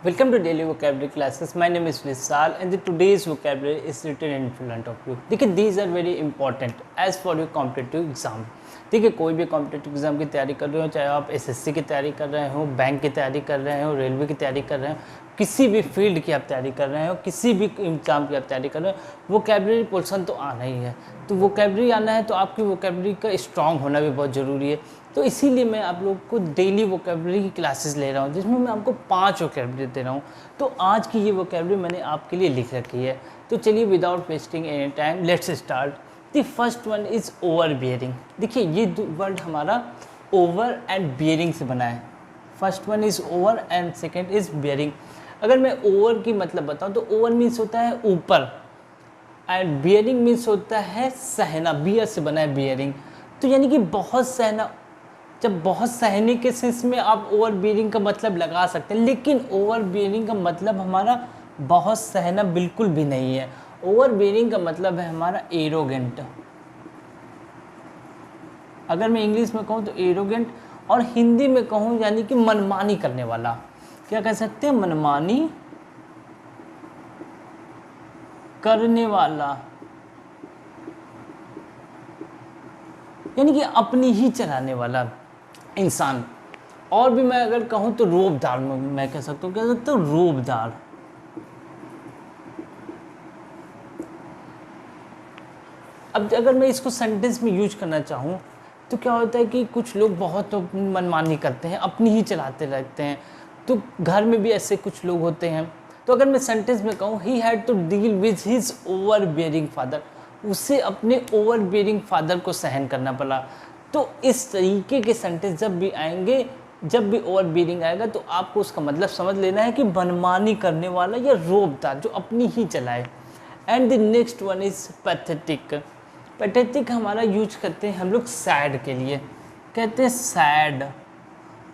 Welcome to daily vocabulary classes. My name is Vishal and today's vocabulary is written in front of you. देखिए these are very important as for your competitive exam. देखिए कोई भी competitive exam की तैयारी कर रहे हो, चाहे आप एसएससी की तैयारी कर रहे हो, बैंक की तैयारी कर रहे हो, रेलवे की तैयारी कर रहे हो, किसी भी फील्ड की आप तैयारी कर रहे हो, किसी भी एग्जाम की आप तैयारी कर रहे हो, वोकैबुलरी पोर्शन तो आना ही है। तो वोकैबुलरी आना है तो आपकी वोकैबुलरी का स्ट्रॉन्ग होना भी बहुत ज़रूरी है। तो इसीलिए मैं आप लोग को डेली वोकैबुलरी की क्लासेस ले रहा हूँ, जिसमें मैं आपको 5 वोकैबुलरी दे रहा हूँ। तो आज की ये वोकैबुलरी मैंने आपके लिए लिख रखी है। तो चलिए without wasting any time let's start. The first one is over bearing. देखिए ये वर्ड हमारा ओवर एंड बियरिंग से बना है। First one is over and second is bearing. अगर मैं ओवर की मतलब बताऊँ तो ओवर मीन्स होता है ऊपर एंड बियरिंग मीन्स होता है सहना। बियर से बना है बियरिंग। तो यानी कि बहुत सहना, जब बहुत सहने के सेंस में आप ओवर बियरिंग का मतलब लगा सकते हैं, लेकिन ओवर बियरिंग का मतलब हमारा बहुत सहना बिल्कुल भी नहीं है। ओवर बियरिंग का मतलब है हमारा एरोगेंट। अगर मैं इंग्लिश में कहूँ तो एरोगेंट, और हिंदी में कहूँ यानी कि मनमानी करने वाला। क्या कह सकते हैं? मनमानी करने वाला, यानी कि अपनी ही चलाने वाला इंसान। और भी मैं अगर कहूँ तो रोबदार, मैं कह सकता हूँ, कह सकता हूँ रोबदार। अब अगर मैं इसको सेंटेंस में यूज करना चाहूँ तो क्या होता है कि कुछ लोग बहुत मनमानी करते हैं, अपनी ही चलाते रहते हैं। तो घर में भी ऐसे कुछ लोग होते हैं। तो अगर मैं सेंटेंस में कहूँ he had to deal with his overbearing father, उसे अपने ओवर बियरिंग फादर को सहन करना पड़ा। तो इस तरीके के सेंटेंस जब भी आएंगे, जब भी ओवर बियरिंग आएगा, तो आपको उसका मतलब समझ लेना है कि मनमानी करने वाला या रोबदार, जो अपनी ही चलाए। And the next one is pathetic. Pathetic हमारा यूज करते हैं हम लोग सैड के लिए, कहते हैं सैड।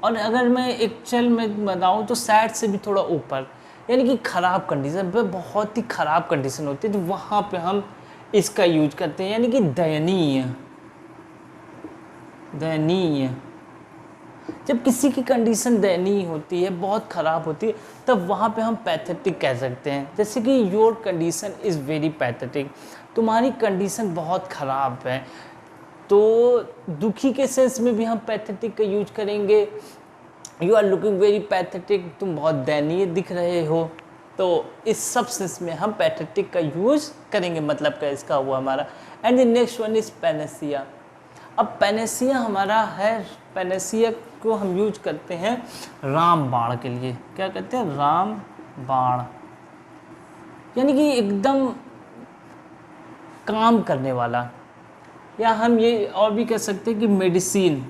और अगर मैं एक्चुअल में बताऊँ तो सैड से भी थोड़ा ऊपर, यानी कि ख़राब कंडीशन, बहुत ही ख़राब कंडीशन होती है, तो वहाँ पे हम इसका यूज करते हैं, यानी कि दयनीय। दयनीय, जब किसी की कंडीशन दयनीय होती है, बहुत ख़राब होती है, तब वहाँ पे हम पैथेटिक कह सकते हैं। जैसे कि your condition is very pathetic, तुम्हारी कंडीशन बहुत ख़राब है। तो दुखी के सेंस में भी हम पैथेटिक का यूज करेंगे। You are looking very pathetic, तुम बहुत दयनीय दिख रहे हो। तो इस सब सेंस में हम पैथेटिक का यूज करेंगे, मतलब का इसका हुआ हमारा। And the next one is Panacea. अब पैनेसिया हमारा है, पैनेसिया को हम यूज करते हैं रामबाण के लिए। क्या कहते हैं? रामबाण, यानी कि एकदम काम करने वाला। या हम ये और भी कह सकते हैं कि मेडिसिन।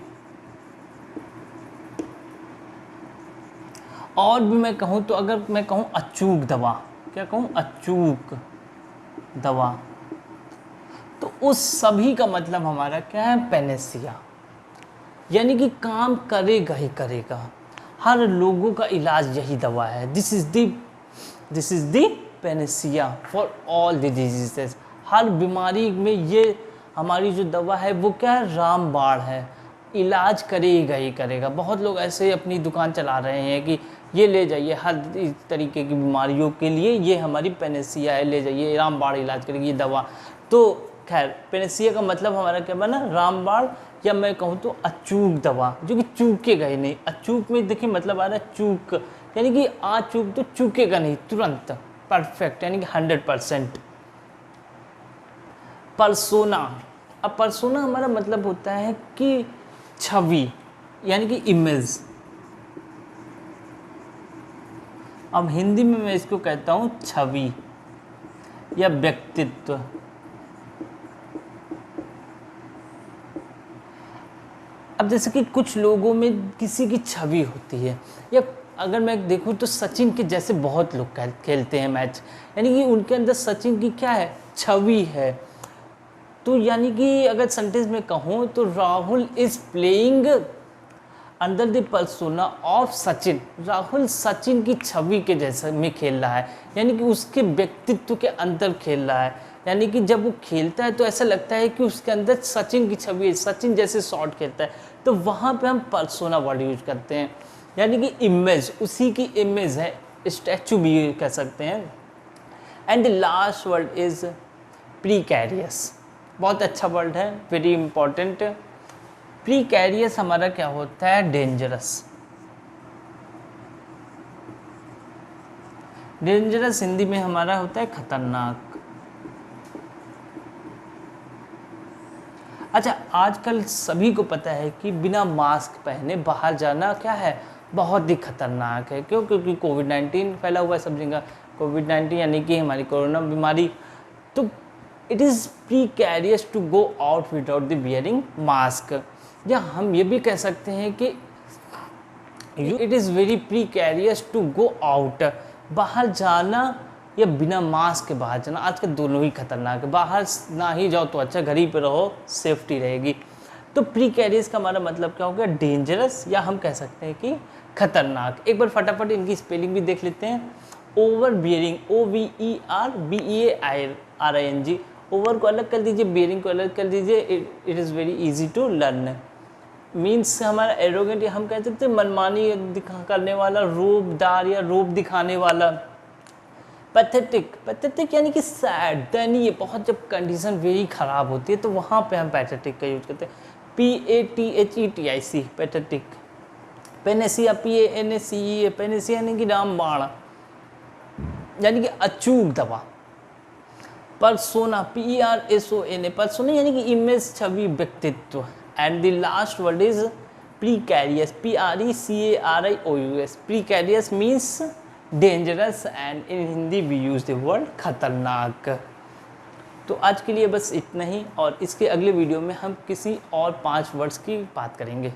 और भी मैं कहूँ तो अगर मैं कहूँ अचूक दवा, क्या कहूँ? अचूक दवा। तो उस सभी का मतलब हमारा क्या है? पैनेसिया, यानी कि काम करेगा ही करेगा। हर लोगों का इलाज यही दवा है। This is the panacea for all the diseases. हर बीमारी में ये हमारी जो दवा है वो क्या है? रामबाण है, इलाज करेगा ही करेगा। बहुत लोग ऐसे ही अपनी दुकान चला रहे हैं कि ये ले जाइए, हर तरीके की बीमारियों के लिए ये हमारी पैनेसिया है, ले जाइए, रामबाण इलाज करेगी ये दवा। तो खैर, पैनेसिया का मतलब हमारा क्या बना? रामबाण, या मैं कहूँ तो अचूक दवा, जो कि चूकेगा ही नहीं। अचूक में देखिए मतलब आ रहा है चूक, यानी कि चूक तो चूकेगा नहीं, तुरंत परफेक्ट, यानी कि 100%। पर्सोना। अब पर्सोना हमारा मतलब होता है कि छवि, यानी कि इमेज। अब हिंदी में मैं इसको कहता हूँ छवि या व्यक्तित्व। अब जैसे कि कुछ लोगों में किसी की छवि होती है, या अगर मैं देखूं तो सचिन के जैसे बहुत लोग खेलते हैं मैच, यानी कि उनके अंदर सचिन की क्या है? छवि है। तो यानी कि अगर सेंटेंस में कहूँ तो Rahul is playing under the persona of Sachin. Rahul Sachin की छवि के जैसे में खेल रहा है, यानी कि उसके व्यक्तित्व के अंदर खेल रहा है। यानी कि जब वो खेलता है तो ऐसा लगता है कि उसके अंदर सचिन की छवि है, सचिन जैसे शॉट खेलता है। तो वहाँ पे हम पर्सोना वर्ड यूज करते हैं, यानी कि इमेज, उसी की इमेज है, स्टैचू भी कह सकते हैं। And the last word is precarious, बहुत अच्छा वर्ड है, वेरी इंपॉर्टेंट। प्रीकैरियस हमारा क्या होता है, डेंजरस। डेंजरस हिंदी में हमारा होता है खतरनाक। अच्छा, आजकल सभी को पता है कि बिना मास्क पहने बाहर जाना क्या है, बहुत ही खतरनाक है। क्यों? क्योंकि कोविड-19 फैला हुआ है सब जगह। कोविड-19 यानी कि हमारी कोरोना बीमारी। तो it is precarious to go out without the wearing mask. या हम ये भी कह सकते हैं कि it is very precarious to go out, बाहर जाना या बिना मास्क के बाहर जाना, आजकल दोनों ही खतरनाक है। बाहर ना ही जाओ तो अच्छा, घर ही पे रहो, सेफ्टी रहेगी। तो प्रीकैरियस का हमारा मतलब क्या हो गया, डेंजरस, या हम कह सकते हैं कि खतरनाक। एक बार फटाफट इनकी स्पेलिंग भी देख लेते हैं। ओवर बियरिंग, OVERBEARING, ओवर को अलग कर दीजिए, बियरिंग को अलग कर दीजिए। It is very easy to learn. Means हमारा एरोगेंट, या हम कह सकते हैं मनमानी करने वाला, रूपदार या रूप दिखाने वाला। पैथेटिक, पैथेटिक यानी कि सैड, दयनीय, बहुत जब कंडीशन वेरी ख़राब होती है तो वहाँ पे हम पैथेटिक का यूज करते हैं। PATHETIC, pathetic. Panacea, PANACEA, Panacea यानी कि रामबाण, यानी कि अचूक दवा। परसोना, PERSONA, परसोना यानी कि इमेज, छवि, व्यक्तित्व। And the last word is precarious, PRECARIOUS। Precarious means dangerous, and in Hindi we use the word खतरनाक। तो आज के लिए बस इतना ही, और इसके अगले वीडियो में हम किसी और 5 वर्ड्स की बात करेंगे।